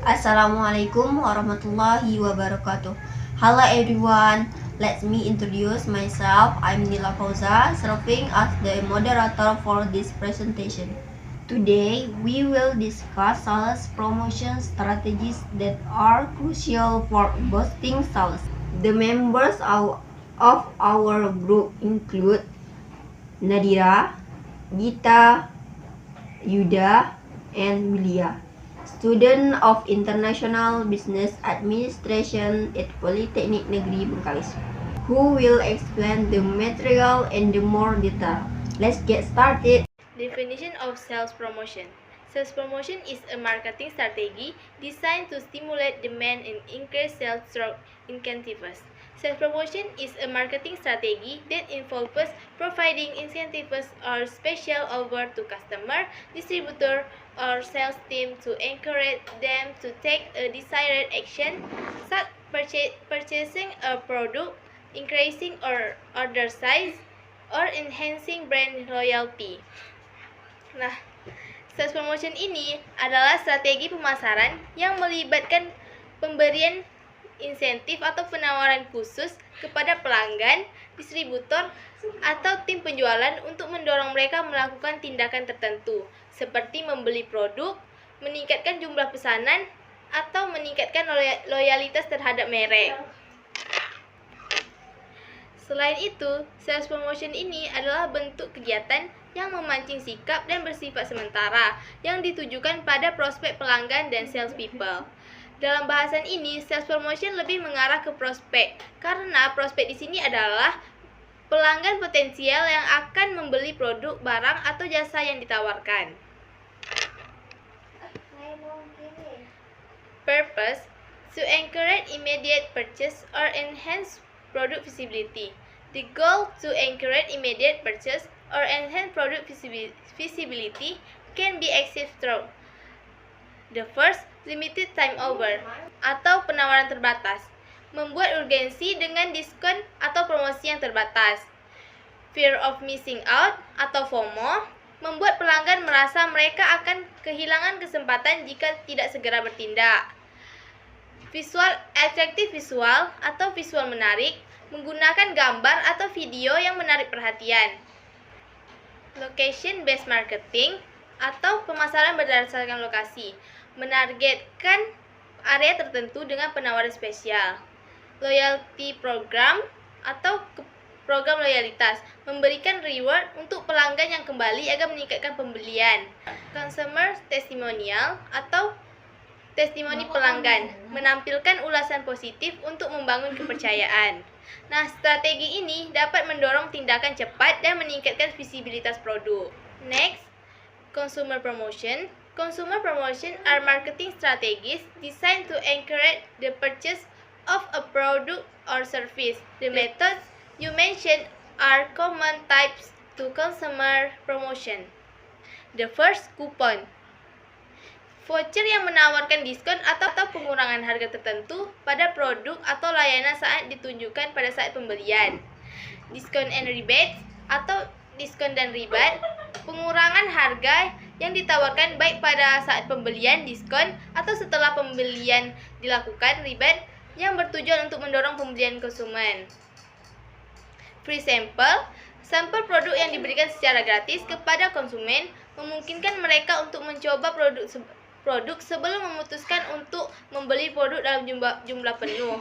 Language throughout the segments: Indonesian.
Assalamualaikum warahmatullahi wabarakatuh. Hello everyone, let me introduce myself. I'm Nila Fauza, serving as the moderator for this presentation. Today, we will discuss sales promotion strategies that are crucial for boosting sales. The members of our group include Nadira, Gita, Yuda, and Willia, student of International Business Administration at Politeknik Negeri Bengkalis, who will explain the material in the more detail. Let's get started. Definition of sales promotion. Sales promotion is a marketing strategy designed to stimulate demand and increase sales through incentives. Sales promotion is a marketing strategy that involves providing incentives or special offer to customer, distributor, or sales team to encourage them to take a desired action, such purchasing a product, increasing or order size, or enhancing brand loyalty. Nah, sales promotion ini adalah strategi pemasaran yang melibatkan pemberian insentif atau penawaran khusus kepada pelanggan, distributor, atau tim penjualan untuk mendorong mereka melakukan tindakan tertentu, seperti membeli produk, meningkatkan jumlah pesanan, atau meningkatkan loyalitas terhadap merek. Selain itu, sales promotion ini adalah bentuk kegiatan yang memancing sikap dan bersifat sementara yang ditujukan pada prospek pelanggan dan salespeople. Dalam bahasan ini, sales promotion lebih mengarah ke prospek karena prospek di sini adalah pelanggan potensial yang akan membeli produk, barang, atau jasa yang ditawarkan. Purpose: to encourage immediate purchase or enhance product visibility. The goal to encourage immediate purchase or enhance product visibility can be achieved through the first, limited time offer atau penawaran terbatas, membuat urgensi dengan diskon atau promosi yang terbatas. Fear of missing out atau FOMO, membuat pelanggan merasa mereka akan kehilangan kesempatan jika tidak segera bertindak. Attractive visual atau visual menarik, menggunakan gambar atau video yang menarik perhatian. Location based marketing atau pemasaran berdasarkan lokasi, menargetkan area tertentu dengan penawaran spesial. Loyalty program atau program loyalitas, memberikan reward untuk pelanggan yang kembali agar meningkatkan pembelian. Consumer testimonial atau testimoni pelanggan, menampilkan ulasan positif untuk membangun kepercayaan. Nah, strategi ini dapat mendorong tindakan cepat dan meningkatkan visibilitas produk. Next, consumer promotion. Consumer promotion are marketing strategies designed to encourage the purchase of a product or service. The methods you mentioned are common types to consumer promotion. The first, coupon. Voucher yang menawarkan diskon atau pengurangan harga tertentu pada produk atau layanan saat ditunjukkan pada saat pembelian. Discount and rebates atau diskon dan ribat, pengurangan harga yang ditawarkan baik pada saat pembelian, diskon, atau setelah pembelian dilakukan, ribat yang bertujuan untuk mendorong pembelian konsumen. Free sample, sampel produk yang diberikan secara gratis kepada konsumen memungkinkan mereka untuk mencoba produk sebelum memutuskan untuk membeli produk dalam jumlah penuh.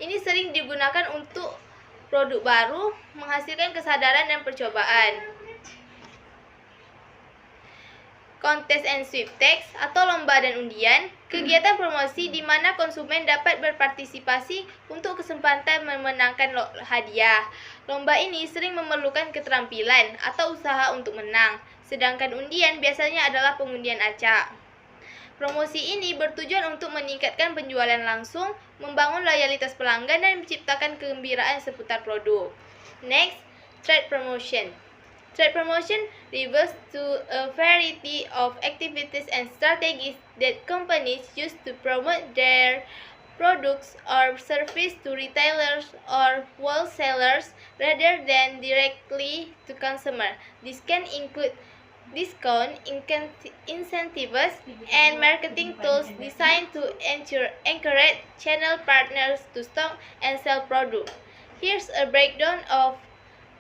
Ini sering digunakan untuk produk baru, menghasilkan kesadaran dan percobaan. Contest and sweepstakes atau lomba dan undian, kegiatan promosi di mana konsumen dapat berpartisipasi untuk kesempatan memenangkan hadiah. Lomba ini sering memerlukan keterampilan atau usaha untuk menang, sedangkan undian biasanya adalah pengundian acak. Promosi ini bertujuan untuk meningkatkan penjualan langsung, membangun loyalitas pelanggan, dan menciptakan kegembiraan seputar produk. Next, trade promotion. Trade promotion refers to a variety of activities and strategies that companies use to promote their products or service to retailers or wholesalers rather than directly to consumer. This can include discount, incentives, and marketing tools designed to encourage channel partners to stock and sell product. Here's a breakdown of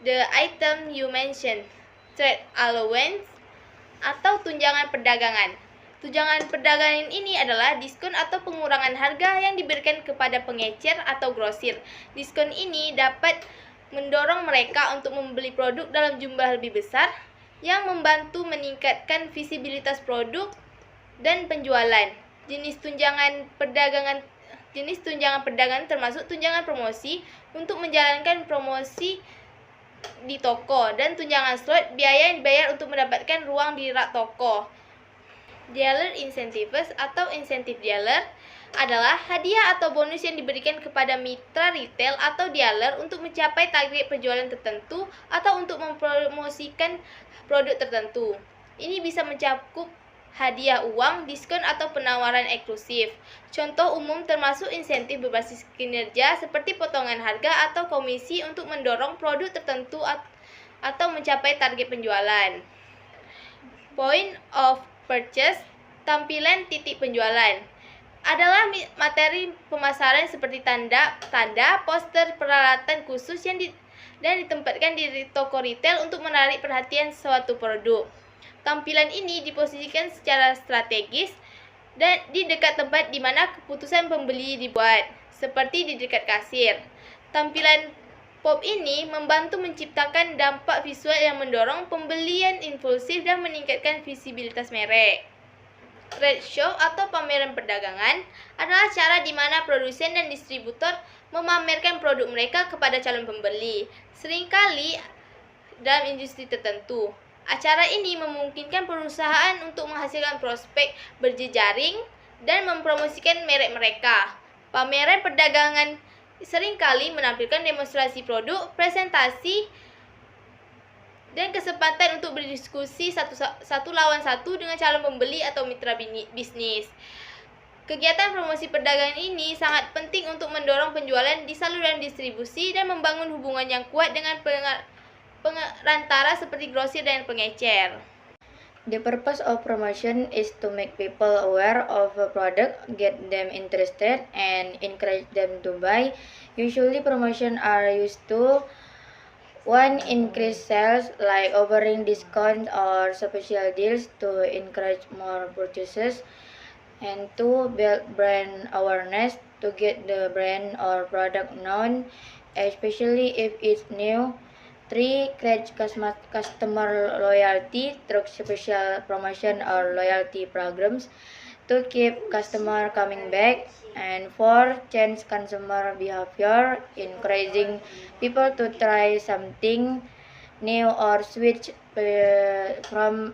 the item you mentioned. Trade allowance atau tunjangan perdagangan. Tunjangan perdagangan ini adalah diskon atau pengurangan harga yang diberikan kepada pengecer atau grosir. Diskon ini dapat mendorong mereka untuk membeli produk dalam jumlah lebih besar yang membantu meningkatkan visibilitas produk dan penjualan. Jenis tunjangan perdagangan termasuk tunjangan promosi untuk menjalankan promosi di toko dan tunjangan slot biaya yang dibayar untuk mendapatkan ruang di rak toko. Dealer incentives atau insentif dealer adalah hadiah atau bonus yang diberikan kepada mitra retail atau dealer untuk mencapai target penjualan tertentu atau untuk mempromosikan produk tertentu. Ini bisa mencakup hadiah uang, diskon atau penawaran eksklusif. Contoh umum termasuk insentif berbasis kinerja seperti potongan harga atau komisi untuk mendorong produk tertentu atau mencapai target penjualan. Point of purchase, tampilan titik penjualan, adalah materi pemasaran seperti tanda, poster, peralatan khusus dan ditempatkan di toko retail untuk menarik perhatian suatu produk. Tampilan ini diposisikan secara strategis dan di dekat tempat di mana keputusan pembeli dibuat, seperti di dekat kasir. Tampilan pop ini membantu menciptakan dampak visual yang mendorong pembelian impulsif dan meningkatkan visibilitas merek. Trade show atau pameran perdagangan adalah cara di mana produsen dan distributor memamerkan produk mereka kepada calon pembeli, seringkali dalam industri tertentu. Acara ini memungkinkan perusahaan untuk menghasilkan prospek berjejaring dan mempromosikan merek mereka. Pameran perdagangan seringkali menampilkan demonstrasi produk, presentasi, dan kesempatan untuk berdiskusi satu lawan satu dengan calon pembeli atau mitra bisnis. Kegiatan promosi perdagangan ini sangat penting untuk mendorong penjualan di saluran distribusi dan membangun hubungan yang kuat dengan pengerantara seperti grosir dan pengecer. The purpose of promotion is to make people aware of a product, get them interested, and encourage them to buy. Usually, promotions are used to 1. Increase sales, like offering discount or special deals to encourage more purchases. And 2. Build brand awareness, to get the brand or product known, especially if it's new. 3. Create customer loyalty through special promotion or loyalty programs to keep customer coming back. And 4. Change consumer behavior, encouraging people to try something new or switch from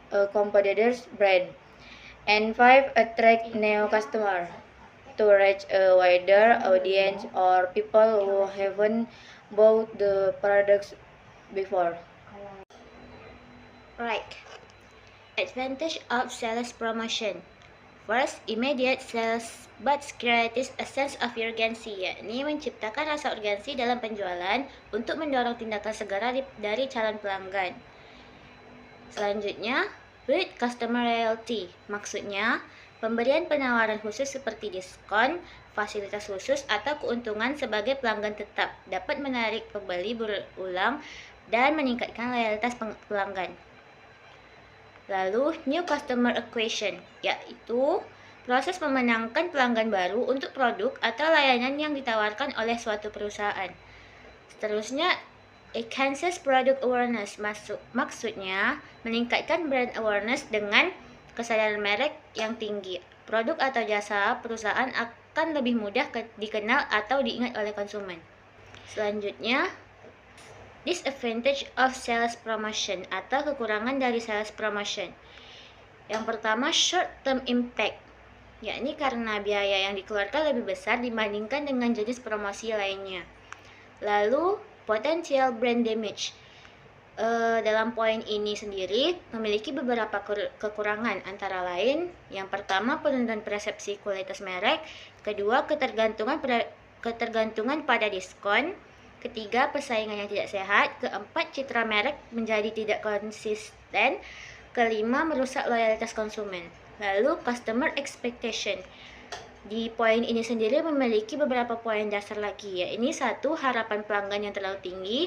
a competitor's brand. And 5. Attract new customer, to reach a wider audience or people who haven't bought the products before. Right. Advantage of sales promotion. First, immediate sales but creates a sense of urgency, yakni menciptakan rasa urgensi dalam penjualan untuk mendorong tindakan segera dari calon pelanggan. Selanjutnya, build customer loyalty, maksudnya pemberian penawaran khusus seperti diskon, fasilitas khusus, atau keuntungan sebagai pelanggan tetap dapat menarik pembeli berulang dan meningkatkan loyalitas pelanggan. Lalu, new customer acquisition, yaitu proses memenangkan pelanggan baru untuk produk atau layanan yang ditawarkan oleh suatu perusahaan. Seterusnya, enhances product awareness, maksudnya meningkatkan brand awareness dengan kesadaran merek yang tinggi. Produk atau jasa perusahaan akan lebih mudah dikenal atau diingat oleh konsumen. Selanjutnya, disadvantage of sales promotion atau kekurangan dari sales promotion. Yang pertama, short term impact, yakni karena biaya yang dikeluarkan lebih besar dibandingkan dengan jenis promosi lainnya. Lalu, potential brand damage. Dalam poin ini sendiri memiliki beberapa kekurangan, antara lain yang pertama penurunan persepsi kualitas merek, kedua ketergantungan pada diskon, Ketiga, persaingan yang tidak sehat. Keempat, citra merek menjadi tidak konsisten. Kelima, merusak loyalitas konsumen. Lalu, customer expectation. Di poin ini sendiri memiliki beberapa poin dasar lagi, ya. Ini satu, harapan pelanggan yang terlalu tinggi.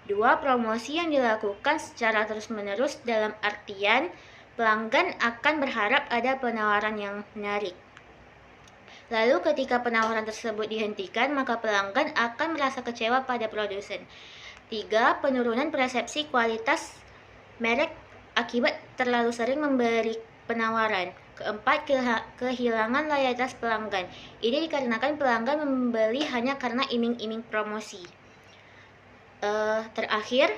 Dua, promosi yang dilakukan secara terus-menerus dalam artian pelanggan akan berharap ada penawaran yang menarik. Lalu ketika penawaran tersebut dihentikan, maka pelanggan akan merasa kecewa pada produsen. 3. Penurunan persepsi kualitas merek akibat terlalu sering memberi penawaran. Keempat, kehilangan loyalitas pelanggan. Ini dikarenakan pelanggan membeli hanya karena iming-iming promosi. Terakhir,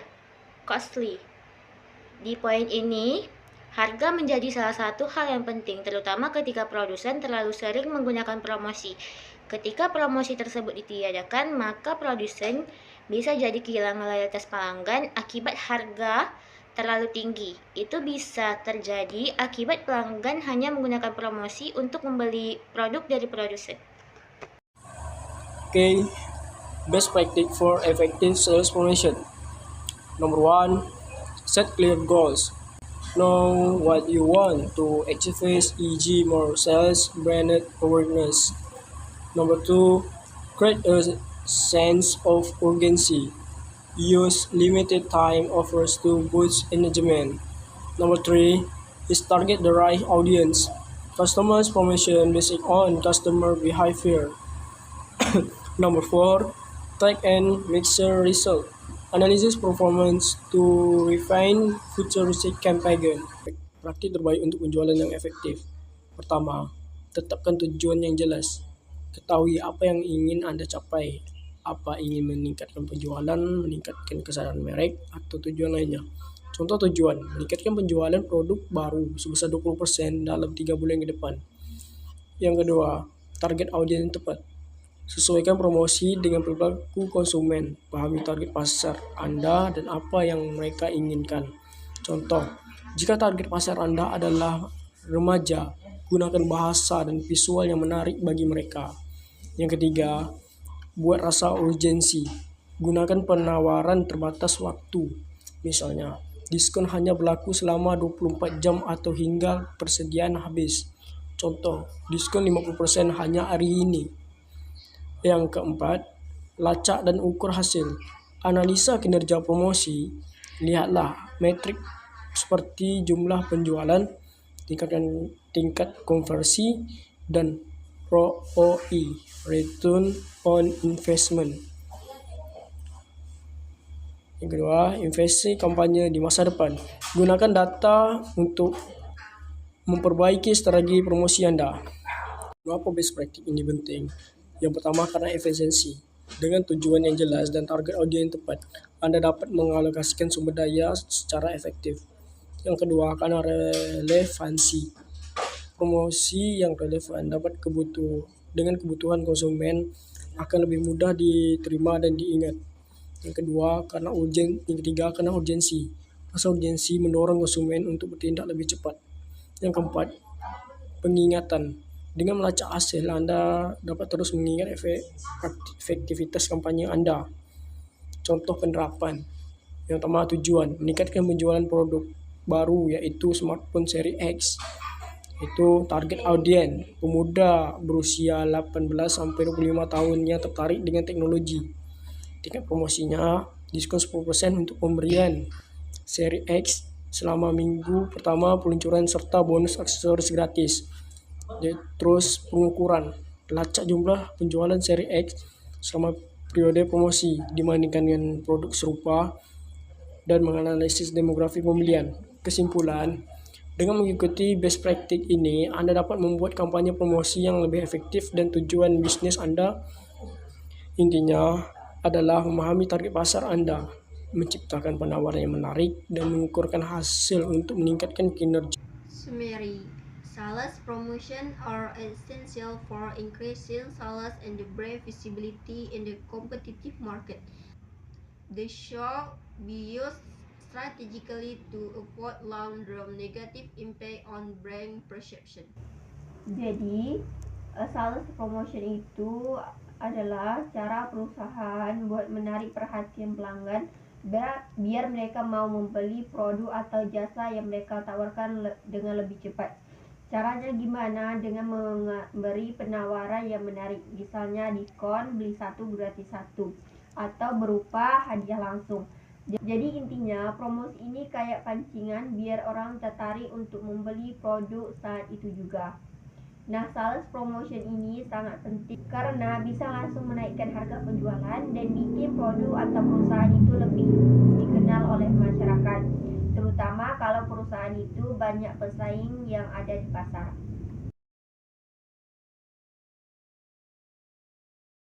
costly. Di poin ini, harga menjadi salah satu hal yang penting, terutama ketika produsen terlalu sering menggunakan promosi. Ketika promosi tersebut ditiadakan, maka produsen bisa jadi kehilangan loyalitas pelanggan akibat harga terlalu tinggi. Itu bisa terjadi akibat pelanggan hanya menggunakan promosi untuk membeli produk dari produsen. Okay, best practice for effective sales promotion. Number 1, set clear goals. Know what you want to achieve, e.g. more sales, branded awareness. Number 2, create a sense of urgency. Use limited time offers to boost engagement. Number 3 is target the right audience. Customers promotion based on customer behavior. Number 4, track and measure result. Analysis performance to refine futuristic campaign. Praktik terbaik untuk penjualan yang efektif. Pertama, tetapkan tujuan yang jelas. Ketahui apa yang ingin Anda capai. Apa ingin meningkatkan penjualan, meningkatkan kesadaran merek, atau tujuan lainnya. Contoh tujuan, meningkatkan penjualan produk baru sebesar 20% dalam 3 bulan ke depan. Yang kedua, target audiens yang tepat. Sesuaikan promosi dengan perilaku konsumen. Pahami target pasar Anda dan apa yang mereka inginkan. Contoh, jika target pasar Anda adalah remaja, gunakan bahasa dan visual yang menarik bagi mereka. Yang ketiga, buat rasa urgensi. Gunakan penawaran terbatas waktu. Misalnya, diskon hanya berlaku selama 24 jam atau hingga persediaan habis. Contoh, diskon 50% hanya hari ini. Yang keempat, lacak dan ukur hasil. Analisa kinerja promosi. Lihatlah metrik seperti jumlah penjualan, tingkat konversi, dan ROI, Return on Investment. Yang kedua, investasi kampanye di masa depan. Gunakan data untuk memperbaiki strategi promosi Anda. Mengapa best practice ini penting? Yang pertama, karena efisiensi. Dengan tujuan yang jelas dan target audiens yang tepat, Anda dapat mengalokasikan sumber daya secara efektif. Yang kedua, karena relevansi. Promosi yang relevan dengan kebutuhan konsumen akan lebih mudah diterima dan diingat. Yang ketiga, karena urgensi. Rasa urgensi mendorong konsumen untuk bertindak lebih cepat. Yang keempat, pengingatan. Dengan melacak hasil, Anda dapat terus mengingat efektivitas kampanye Anda. Contoh penerapan. Yang pertama, tujuan. Meningkatkan penjualan produk baru yaitu smartphone seri X. Itu target audiens pemuda berusia 18-25 tahun yang tertarik dengan teknologi. Tingkat promosinya diskon 10% untuk pemberian seri X selama minggu pertama peluncuran serta bonus aksesoris gratis. Terus pengukuran, lacak jumlah penjualan seri X selama periode promosi dibandingkan dengan produk serupa dan menganalisis demografi pembelian. Kesimpulan, dengan mengikuti best practice ini, Anda dapat membuat kampanye promosi yang lebih efektif dan tujuan bisnis Anda intinya adalah memahami target pasar Anda, menciptakan penawaran yang menarik, dan mengukurkan hasil untuk meningkatkan kinerja. Summary. Sales promotion are essential for increasing sales and the brand visibility in the competitive market. They should be used strategically to avoid long-term negative impact on brand perception. Jadi, sales promotion itu adalah cara perusahaan buat menarik perhatian pelanggan biar mereka mau membeli produk atau jasa yang mereka tawarkan dengan lebih cepat. Caranya gimana? Dengan memberi penawaran yang menarik, misalnya diskon, beli satu gratis satu, atau berupa hadiah langsung. Jadi intinya promosi ini kayak pancingan biar orang tertarik untuk membeli produk saat itu juga. Nah, sales promotion ini sangat penting karena bisa langsung menaikkan harga penjualan dan bikin produk atau perusahaan itu lebih dikenal oleh masyarakat, terutama kalau perusahaan itu banyak pesaing yang ada di pasar.